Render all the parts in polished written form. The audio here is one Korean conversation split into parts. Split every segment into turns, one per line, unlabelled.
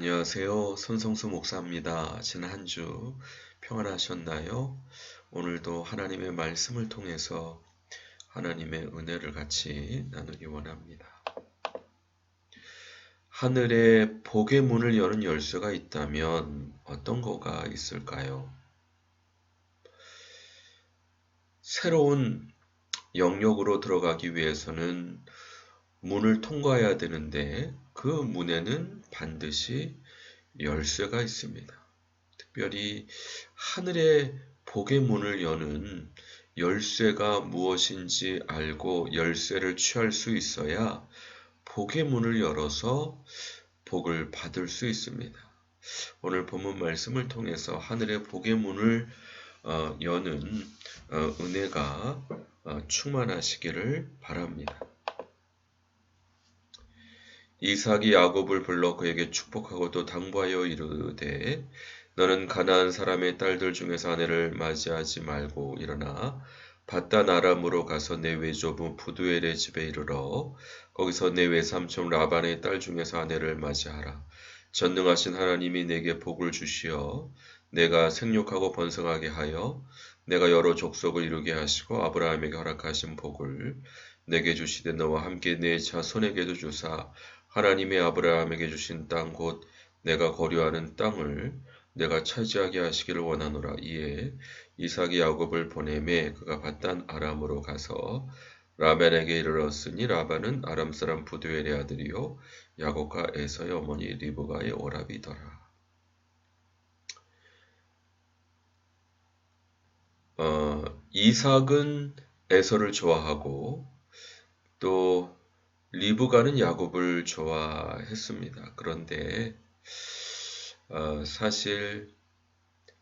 안녕하세요. 손성수 목사입니다. 지난 한 주 평안하셨나요? 오늘도 하나님의 말씀을 통해서 하나님의 은혜를 같이 나누기 원합니다. 하늘에 복의 문을 여는 열쇠가 있다면 어떤 거가 있을까요? 새로운 영역으로 들어가기 위해서는 문을 통과해야 되는데 그 문에는 반드시 열쇠가 있습니다. 특별히 하늘의 복의 문을 여는 열쇠가 무엇인지 알고 열쇠를 취할 수 있어야 복의 문을 열어서 복을 받을 수 있습니다. 오늘 본문 말씀을 통해서 하늘의 복의 문을 여는 은혜가 충만하시기를 바랍니다. 이삭이 야곱을 불러 그에게 축복하고 또 당부하여 이르되 너는 가나안 사람의 딸들 중에서 아내를 맞이하지 말고 일어나 밧단 아람으로 가서 내 외조부 부두엘의 집에 이르러 거기서 내 외삼촌 라반의 딸 중에서 아내를 맞이하라. 전능하신 하나님이 내게 복을 주시어 내가 생육하고 번성하게 하여 내가 여러 족속을 이루게 하시고 아브라함에게 허락하신 복을 내게 주시되 너와 함께 내 자손에게도 주사 하나님의 아브라함에게 주신 땅 곧 내가 거류하는 땅을 내가 차지하게 하시기를 원하노라. 이에 이삭이 야곱을 보내매 그가 밧단 아람으로 가서 라반에게 이르렀으니 라반은 아람 사람 부두엘의 아들이요 야곱과 에서의 어머니 리브가의 오라비더라. 이삭은 에서를 좋아하고 또 리브가는 야곱을 좋아했습니다. 그런데 사실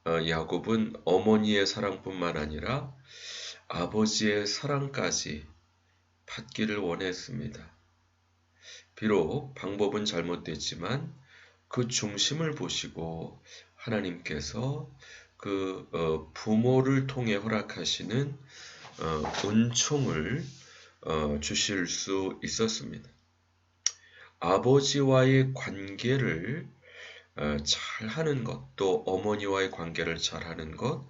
야곱은 어머니의 사랑뿐만 아니라 아버지의 사랑까지 받기를 원했습니다. 비록 방법은 잘못됐지만 그 중심을 보시고 하나님께서 그 부모를 통해 허락하시는 은총을 주실 수 있었습니다. 아버지와의 관계를 잘하는 것, 또 어머니와의 관계를 잘하는 것,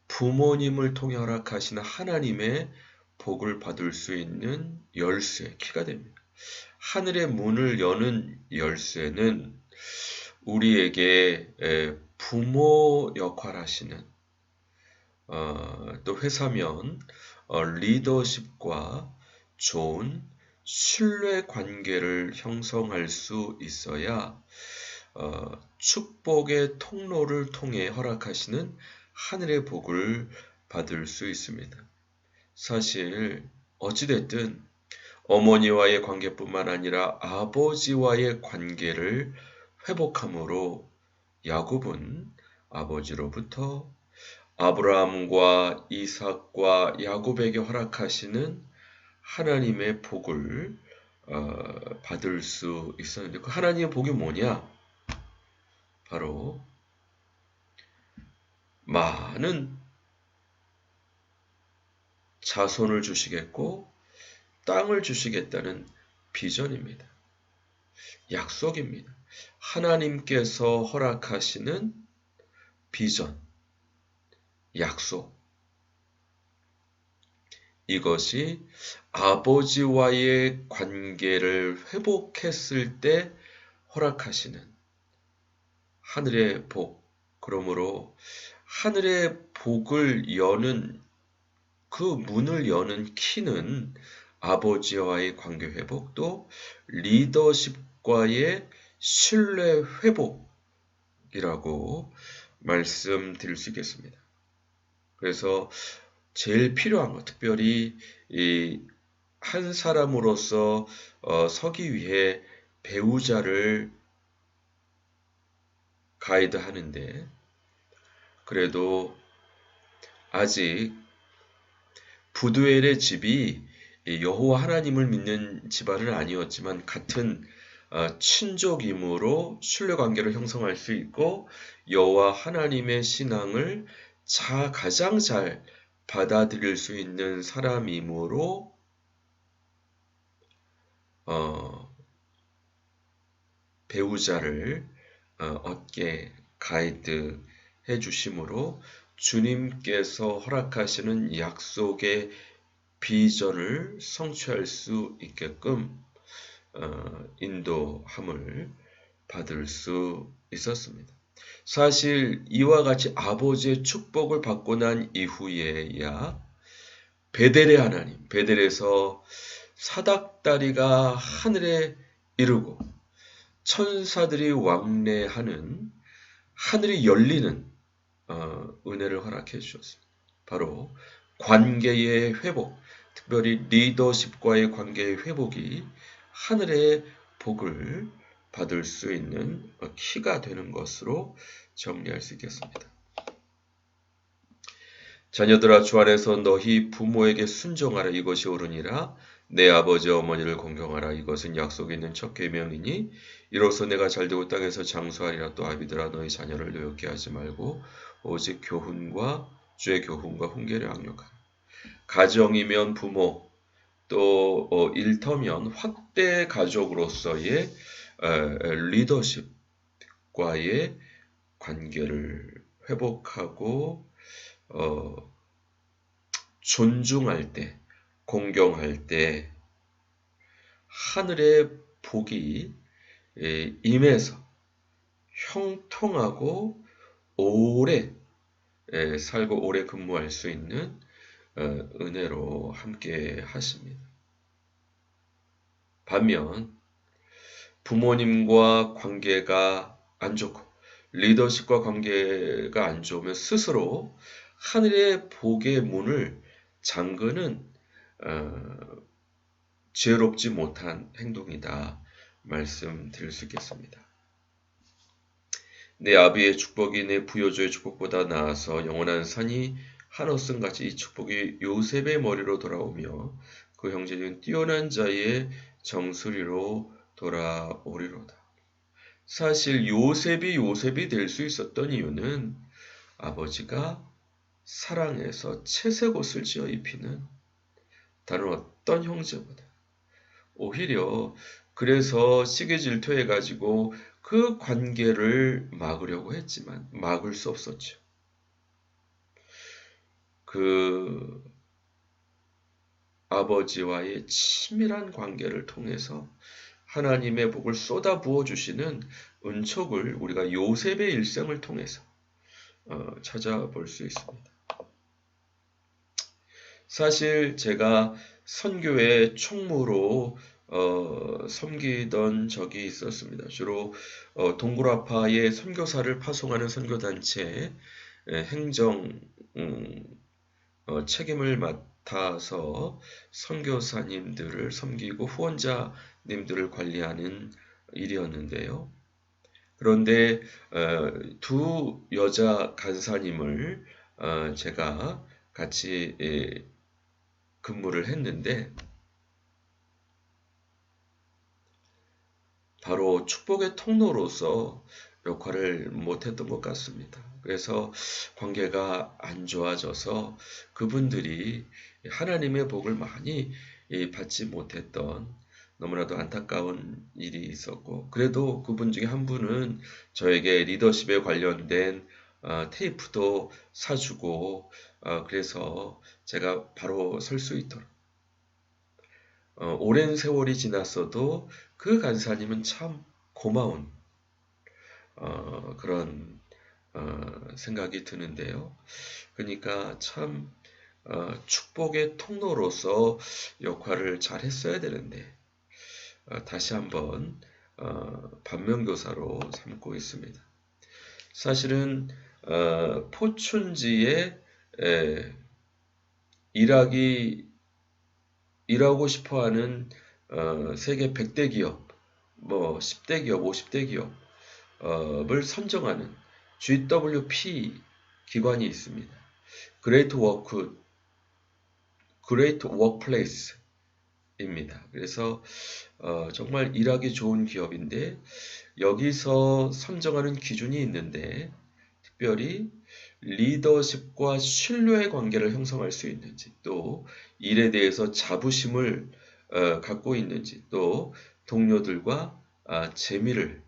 부모님을 통해 허락하시는 하나님의 복을 받을 수 있는 열쇠, 키가 됩니다. 하늘의 문을 여는 열쇠는 우리에게 부모 역할하시는 또 회사면 리더십과 좋은 신뢰 관계를 형성할 수 있어야 축복의 통로를 통해 허락하시는 하늘의 복을 받을 수 있습니다. 사실 어찌됐든 어머니와의 관계뿐만 아니라 아버지와의 관계를 회복함으로 야곱은 아버지로부터 아브라함과 이삭과 야곱에게 허락하시는 하나님의 복을 받을 수 있었는데 그 하나님의 복이 뭐냐? 바로 많은 자손을 주시겠고 땅을 주시겠다는 비전입니다. 약속입니다. 하나님께서 허락하시는 비전, 약속. 이것이 아버지와의 관계를 회복했을 때 허락하시는 하늘의 복. 그러므로 하늘의 복을 여는 그 문을 여는 키는 아버지와의 관계 회복, 또 리더십과의 신뢰 회복이라고 말씀드릴 수 있겠습니다. 그래서 제일 필요한 것, 특별히 한 사람으로서 서기 위해 배우자를 가이드하는데 그래도 아직 부두엘의 집이 여호와 하나님을 믿는 집안은 아니었지만 같은 친족이므로 신뢰관계를 형성할 수 있고 여호와 하나님의 신앙을 가장 잘 받아들일 수 있는 사람이므로 배우자를 얻게 가이드 해주심으로 주님께서 허락하시는 약속의 비전을 성취할 수 있게끔 인도함을 받을 수 있었습니다. 사실 이와 같이 아버지의 축복을 받고 난 이후에야 베델의 하나님, 베델에서 사닥다리가 하늘에 이르고 천사들이 왕래하는 하늘이 열리는 은혜를 허락해 주셨습니다. 바로 관계의 회복, 특별히 리더십과의 관계의 회복이 하늘의 복을 받을 수 있는 키가 되는 것으로 정리할 수 있겠습니다. 자녀들아 주 안에서 너희 부모에게 순종하라 이것이 옳으니라. 내 아버지 어머니를 공경하라 이것은 약속 있는 첫 계명이니 이로써 내가 잘되고 땅에서 장수하리라. 또 아비들아 너희 자녀를 노엽게 하지 말고 오직 교훈과 주의 교훈과 훈계를 악력하라. 가정이면 부모 또 일터면 확대 가족으로서의 리더십과의 관계를 회복하고 존중할 때, 공경할 때 하늘의 복이 임해서 형통하고 오래 살고 오래 근무할 수 있는 은혜로 함께 하십니다. 반면 부모님과 관계가 안 좋고 리더십과 관계가 안 좋으면 스스로 하늘의 복의 문을 잠그는 지혜롭지 못한 행동이다 말씀드릴 수 있겠습니다. 내 아비의 축복이 내 부여조의 축복보다 나아서 영원한 산이 한옷승같이 이 축복이 요셉의 머리로 돌아오며 그 형제는 뛰어난 자의 정수리로 돌아오리로다. 사실 요셉이 될 수 있었던 이유는 아버지가 사랑해서 채색 옷을 지어 입히는 다른 어떤 형제보다 오히려 그래서 시기 질투해가지고 그 관계를 막으려고 했지만 막을 수 없었죠. 그 아버지와의 친밀한 관계를 통해서 하나님의 복을 쏟아 부어 주시는 은총을 우리가 요셉의 일생을 통해서 찾아볼 수 있습니다. 사실 제가 선교회 총무로 섬기던 적이 있었습니다. 주로 동굴아파의 선교사를 파송하는 선교단체 행정 책임을 맡아서 선교사님들을 섬기고 후원자님들을 관리하는 일이었는데요. 그런데 두 여자 간사님을 제가 같이 근무를 했는데 바로 축복의 통로로서 역할을 못했던 것 같습니다. 그래서 관계가 안 좋아져서 그분들이 하나님의 복을 많이 받지 못했던 너무나도 안타까운 일이 있었고, 그래도 그분 중에 한 분은 저에게 리더십에 관련된 테이프도 사주고 그래서 제가 바로 설 수 있도록 오랜 세월이 지났어도 그 간사님은 참 고마운 그런 생각이 드는데요. 그러니까 참 축복의 통로로서 역할을 잘 했어야 되는데 다시 한번 반면교사로 삼고 있습니다. 사실은 포춘지에 일하고 싶어하는 세계 100대 기업, 10대 기업, 50대 기업을 선정하는 GWP 기관이 있습니다. Great Workplace입니다. 그래서 정말 일하기 좋은 기업인데 여기서 선정하는 기준이 있는데 특별히 리더십과 신뢰의 관계를 형성할 수 있는지, 또 일에 대해서 자부심을 갖고 있는지, 또 동료들과 재미를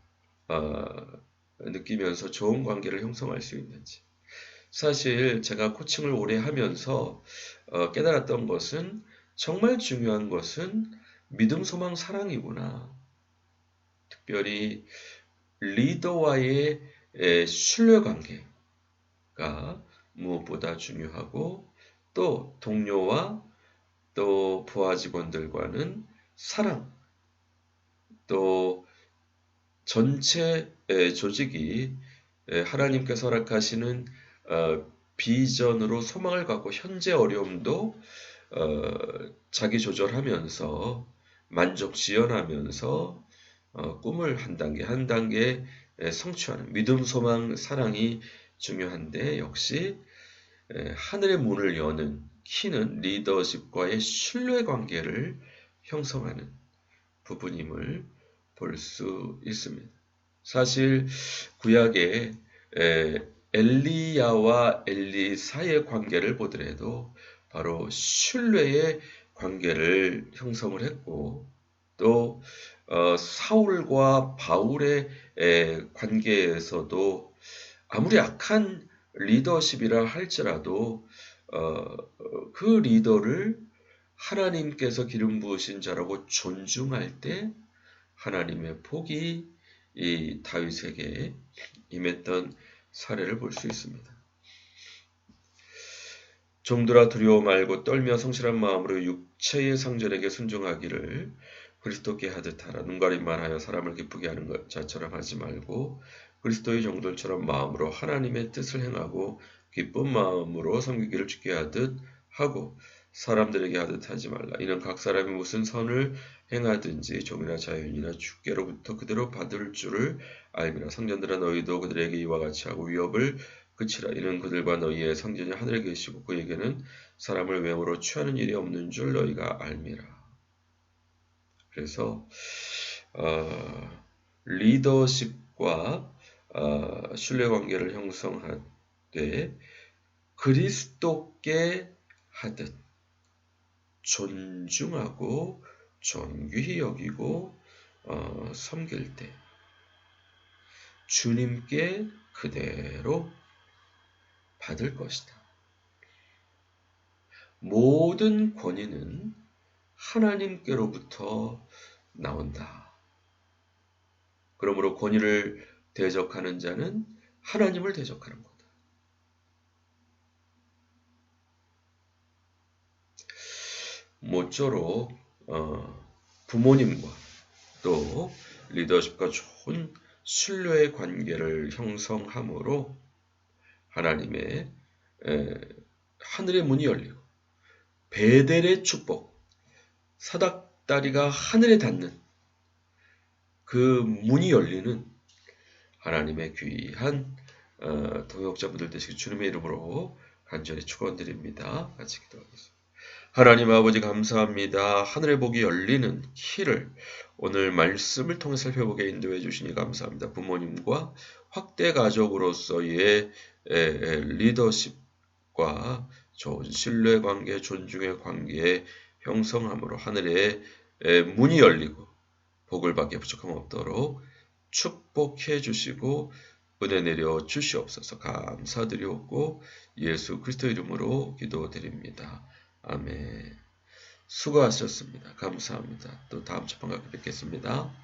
느끼면서 좋은 관계를 형성할 수 있는지. 사실 제가 코칭을 오래 하면서 깨달았던 것은 정말 중요한 것은 믿음, 소망, 사랑이구나. 특별히 리더와의 신뢰관계가 무엇보다 중요하고 또 동료와 또 부하 직원들과는 사랑, 또 전체 조직이 하나님께서 허락하시는 비전으로 소망을 갖고 현재 어려움도 자기 조절하면서 만족 지연하면서 꿈을 한 단계 한 단계 성취하는 믿음, 소망, 사랑이 중요한데 역시 하늘의 문을 여는 키는 리더십과의 신뢰관계를 형성하는 부분임을 볼 수 있습니다. 사실 구약에 엘리야와 엘리사의 관계를 보더라도 바로 신뢰의 관계를 형성을 했고 또 사울과 바울의 관계에서도 아무리 악한 리더십이라 할지라도 그 리더를 하나님께서 기름 부으신 자라고 존중할 때 하나님의 복이 이 다윗에게 임했던 사례를 볼 수 있습니다. 종들아 두려워 말고 떨며 성실한 마음으로 육체의 상전에게 순종하기를 그리스도께 하듯 하라. 눈가림만 하여 사람을 기쁘게 하는 것 자처럼 하지 말고 그리스도의 종들처럼 마음으로 하나님의 뜻을 행하고 기쁜 마음으로 섬기기를 주께 하듯 하고 사람들에게 하듯 하지 말라. 이는 각 사람이 무슨 선을 행하든지 종이나 자연이나 주께로부터 그대로 받을 줄을 알미라. 성전들아 너희도 그들에게 이와 같이 하고 위협을 그치라. 이는 그들과 너희의 성전이 하늘에 계시고 그에게는 사람을 외모로 취하는 일이 없는 줄 너희가 알미라. 그래서 리더십과 신뢰관계를 형성하되 그리스도께 하듯 존중하고 존귀히 여기고 섬길 때 주님께 그대로 받을 것이다. 모든 권위는 하나님께로부터 나온다. 그러므로 권위를 대적하는 자는 하나님을 대적하는 거다. 모쪼록 부모님과 또 리더십과 좋은 신뢰의 관계를 형성함으로 하나님의 하늘의 문이 열리고 베델의 축복, 사닥다리가 하늘에 닿는 그 문이 열리는 하나님의 귀한 동역자분들 되시기 주님의 이름으로 간절히 축원드립니다. 같이 기도하겠습니다. 하나님 아버지 감사합니다. 하늘의 복이 열리는 키를 오늘 말씀을 통해 살펴보게 인도해 주시니 감사합니다. 부모님과 확대 가족으로서의 리더십과 좋은 신뢰관계, 존중의 관계에 형성함으로 하늘의 문이 열리고 복을 받게 부족함 없도록 축복해 주시고 은혜 내려 주시옵소서. 감사드리옵고 예수 그리스도 이름으로 기도드립니다. 아멘. 수고하셨습니다. 감사합니다. 또 다음 주 반갑게 뵙겠습니다.